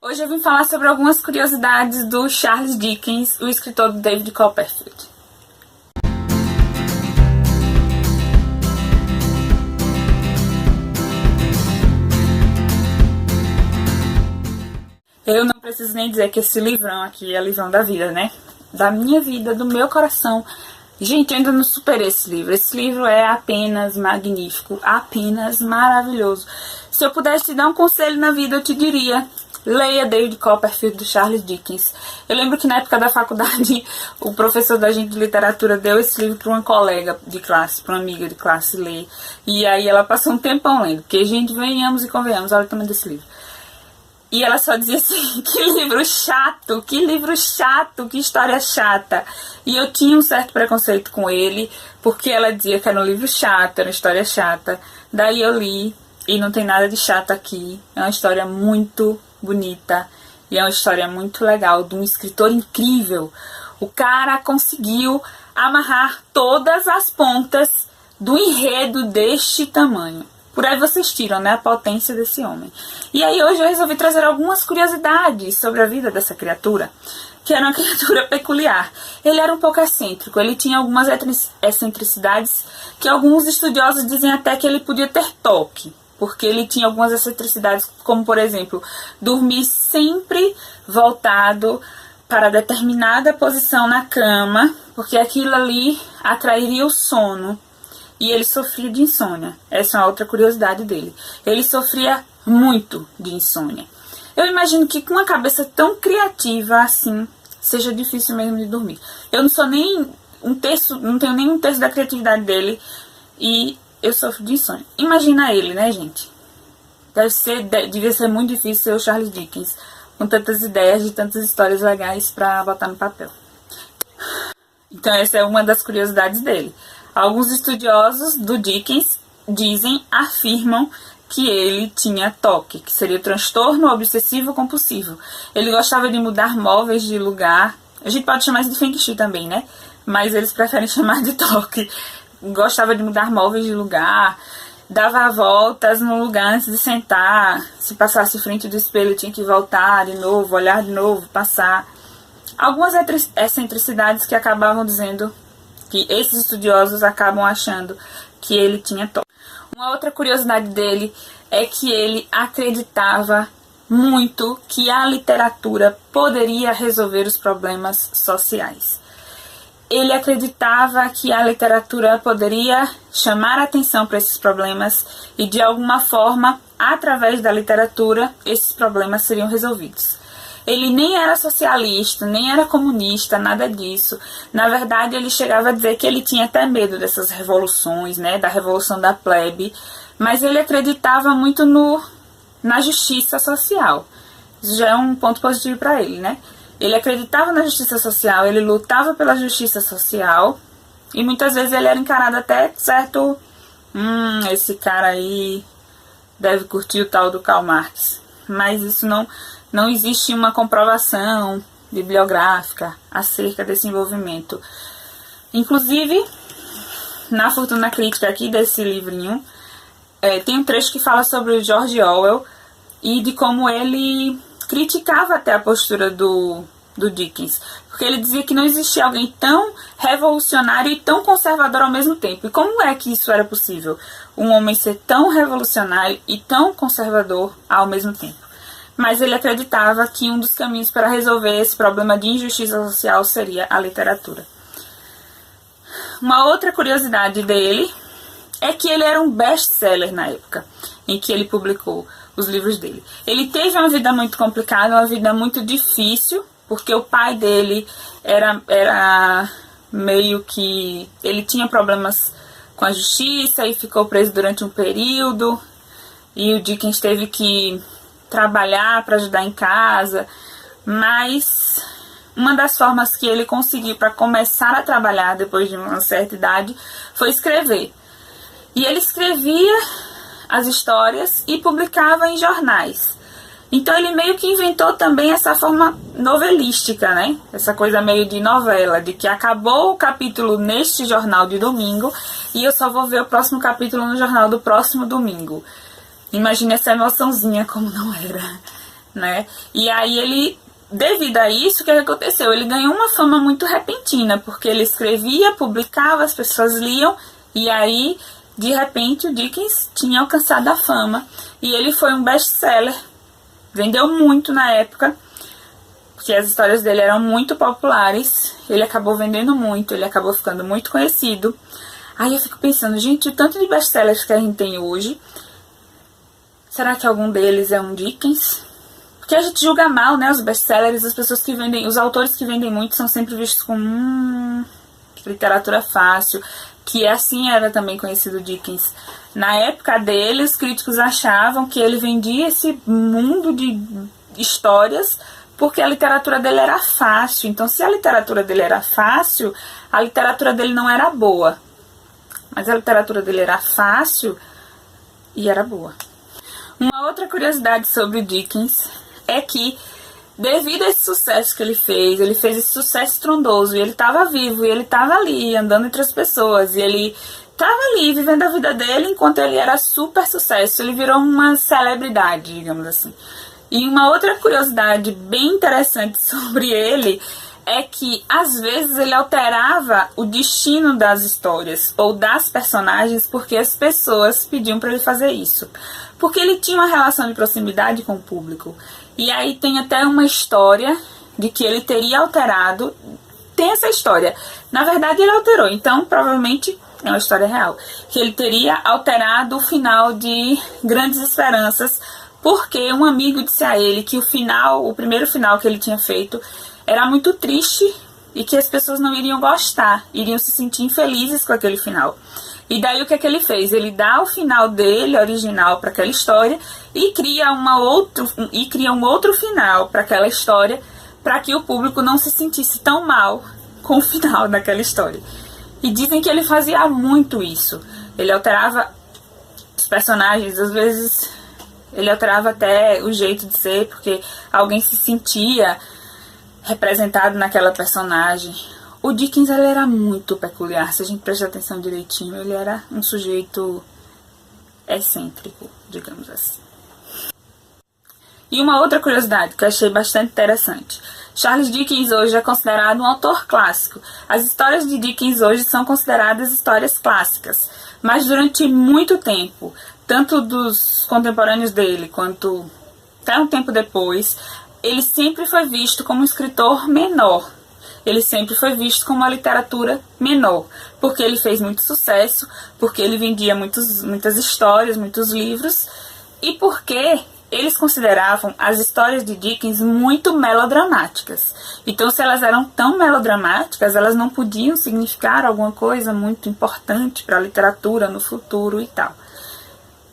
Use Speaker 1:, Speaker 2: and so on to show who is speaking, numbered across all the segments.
Speaker 1: Hoje eu vim falar sobre algumas curiosidades do Charles Dickens, o escritor do David Copperfield. Eu não preciso nem dizer que esse livrão aqui é livrão da vida, né? Da minha vida, do meu coração. Gente, eu ainda não superei esse livro. Esse livro é apenas magnífico, apenas maravilhoso. Se eu pudesse te dar um conselho na vida, eu te diria: leia David Copperfield, do Charles Dickens. Eu lembro que na época da faculdade, o professor da gente de literatura deu esse livro para uma colega de classe, para uma amiga de classe ler. E aí ela passou um tempão lendo, porque, gente, venhamos e convenhamos, olha o tamanho desse livro. E ela só dizia assim: que livro chato, que história chata. E eu tinha um certo preconceito com ele, porque ela dizia que era um livro chato, era uma história chata. Daí eu li, e não tem nada de chato aqui. É uma história muito bonita, e é uma história muito legal, de um escritor incrível. O cara conseguiu amarrar todas as pontas do enredo deste tamanho. Por aí vocês tiram, né, a potência desse homem. E aí hoje eu resolvi trazer algumas curiosidades sobre a vida dessa criatura, que era uma criatura peculiar. Ele era um pouco excêntrico, ele tinha algumas excentricidades que alguns estudiosos dizem até que ele podia ter toque, porque ele tinha algumas excentricidades, como por exemplo, dormir sempre voltado para determinada posição na cama, porque aquilo ali atrairia o sono. E ele sofria de insônia. Essa é uma outra curiosidade dele. Ele sofria muito de insônia. Eu imagino que com uma cabeça tão criativa assim, seja difícil mesmo de dormir. Eu não sou nem um terço, não tenho nem um terço da criatividade dele e eu sofro de insônia. Imagina ele, né, gente? Devia ser muito difícil ser o Charles Dickens, com tantas ideias de tantas histórias legais pra botar no papel. Então essa é uma das curiosidades dele. Alguns estudiosos do Dickens afirmam que ele tinha TOC, que seria transtorno obsessivo compulsivo. Ele gostava de mudar móveis de lugar. A gente pode chamar isso de Feng Shui também, né? Mas eles preferem chamar de TOC. Gostava de mudar móveis de lugar, dava voltas no lugar antes de sentar. Se passasse em frente do espelho, tinha que voltar de novo, olhar de novo, passar. Algumas excentricidades que acabavam dizendo que esses estudiosos acabam achando que ele tinha TOC. Uma outra curiosidade dele é que ele acreditava muito que a literatura poderia resolver os problemas sociais. Ele acreditava que a literatura poderia chamar a atenção para esses problemas e, de alguma forma, através da literatura, esses problemas seriam resolvidos. Ele nem era socialista, nem era comunista, nada disso. Na verdade, ele chegava a dizer que ele tinha até medo dessas revoluções, né, da revolução da plebe, mas ele acreditava muito na justiça social. Isso já é um ponto positivo para ele, né? Ele acreditava na justiça social, ele lutava pela justiça social, e muitas vezes ele era encarado até certo: esse cara aí deve curtir o tal do Karl Marx. Mas isso não existe uma comprovação bibliográfica acerca desse envolvimento. Inclusive, na Fortuna Crítica aqui desse livrinho, tem um trecho que fala sobre o George Orwell e de como ele criticava até a postura do Dickens, porque ele dizia que não existia alguém tão revolucionário e tão conservador ao mesmo tempo. E como é que isso era possível? Um homem ser tão revolucionário e tão conservador ao mesmo tempo. Mas ele acreditava que um dos caminhos para resolver esse problema de injustiça social seria a literatura. Uma outra curiosidade dele é que ele era um best-seller na época em que ele publicou os livros dele. Ele teve uma vida muito complicada, uma vida muito difícil, porque o pai dele era meio que... ele tinha problemas com a justiça e ficou preso durante um período, e o Dickens teve que trabalhar para ajudar em casa, mas uma das formas que ele conseguiu para começar a trabalhar depois de uma certa idade foi escrever. E ele escrevia as histórias e publicava em jornais. Então ele meio que inventou também essa forma novelística, né? Essa coisa meio de novela, de que acabou o capítulo neste jornal de domingo e eu só vou ver o próximo capítulo no jornal do próximo domingo. Imagine essa emoçãozinha como não era. né? E aí ele, devido a isso, o que aconteceu? Ele ganhou uma fama muito repentina, porque ele escrevia, publicava, as pessoas liam, e aí, de repente, o Dickens tinha alcançado a fama, e ele foi um best-seller, vendeu muito na época, porque as histórias dele eram muito populares, ele acabou vendendo muito, ele acabou ficando muito conhecido. Aí eu fico pensando, gente, o tanto de best-sellers que a gente tem hoje, será que algum deles é um Dickens? Porque a gente julga mal, né, os best-sellers, as pessoas que vendem, os autores que vendem muito são sempre vistos como literatura fácil, que assim era também conhecido Dickens. Na época dele, os críticos achavam que ele vendia esse mundo de histórias porque a literatura dele era fácil. Então, se a literatura dele era fácil, a literatura dele não era boa. Mas a literatura dele era fácil e era boa. Uma outra curiosidade sobre o Dickens é que, devido a esse sucesso que ele fez esse sucesso estrondoso, e ele estava vivo, e ele estava ali, andando entre as pessoas, e ele estava ali, vivendo a vida dele, enquanto ele era super sucesso, ele virou uma celebridade, digamos assim. E uma outra curiosidade bem interessante sobre ele é que, às vezes, ele alterava o destino das histórias ou das personagens porque as pessoas pediam para ele fazer isso. Porque ele tinha uma relação de proximidade com o público. E aí tem até uma história de que ele teria alterado. Tem essa história. Na verdade, ele alterou. Então, provavelmente, é uma história real. Que ele teria alterado o final de Grandes Esperanças, porque um amigo disse a ele que o primeiro final que ele tinha feito era muito triste e que as pessoas não iriam gostar, iriam se sentir infelizes com aquele final. E daí o que é que ele fez? Ele dá o final dele, original, para aquela história, e cria um outro final para aquela história, para que o público não se sentisse tão mal com o final daquela história. E dizem que ele fazia muito isso. Ele alterava os personagens, às vezes ele alterava até o jeito de ser, porque alguém se sentia representado naquela personagem. O Dickens, ele era muito peculiar, se a gente prestar atenção direitinho, ele era um sujeito excêntrico, digamos assim. E uma outra curiosidade que eu achei bastante interessante. Charles Dickens hoje é considerado um autor clássico. As histórias de Dickens hoje são consideradas histórias clássicas, mas durante muito tempo, tanto dos contemporâneos dele quanto até um tempo depois, ele sempre foi visto como um escritor menor. Ele sempre foi visto como uma literatura menor, porque ele fez muito sucesso, porque ele vendia muitas histórias, muitos livros, e porque eles consideravam as histórias de Dickens muito melodramáticas. Então, se elas eram tão melodramáticas, elas não podiam significar alguma coisa muito importante para a literatura no futuro e tal.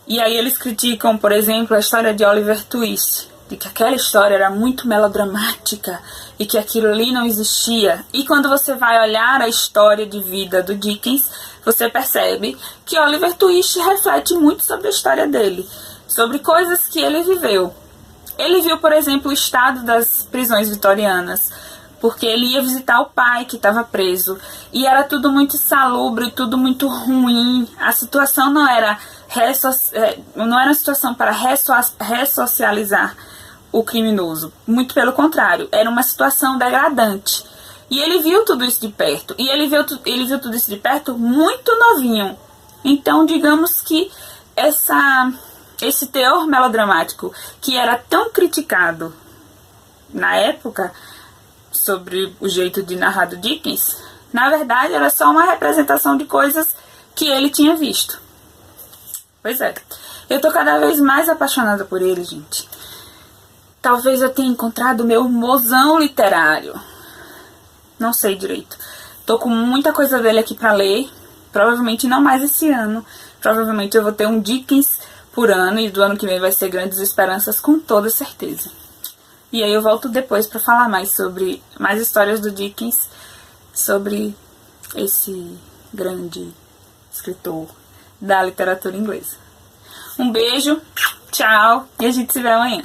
Speaker 1: E aí eles criticam, por exemplo, a história de Oliver Twist, de que aquela história era muito melodramática e que aquilo ali não existia. E quando você vai olhar a história de vida do Dickens, você percebe que Oliver Twist reflete muito sobre a história dele, sobre coisas que ele viveu. Ele viu, por exemplo, o estado das prisões vitorianas, porque ele ia visitar o pai que estava preso, e era tudo muito insalubre, tudo muito ruim. A situação não era uma situação para ressocializar o criminoso, muito pelo contrário, era uma situação degradante. E ele viu tudo isso de perto, e ele viu tudo isso de perto muito novinho. Então, digamos que esse teor melodramático que era tão criticado na época sobre o jeito de narrar do Dickens, na verdade era só uma representação de coisas que ele tinha visto. Pois é, eu tô cada vez mais apaixonada por ele, gente. Talvez eu tenha encontrado o meu mozão literário. Não sei direito. Tô com muita coisa dele aqui pra ler. Provavelmente não mais esse ano. Provavelmente eu vou ter um Dickens por ano. E do ano que vem vai ser Grandes Esperanças, com toda certeza. E aí eu volto depois pra falar mais sobre mais histórias do Dickens. Sobre esse grande escritor da literatura inglesa. Um beijo, tchau. E a gente se vê amanhã.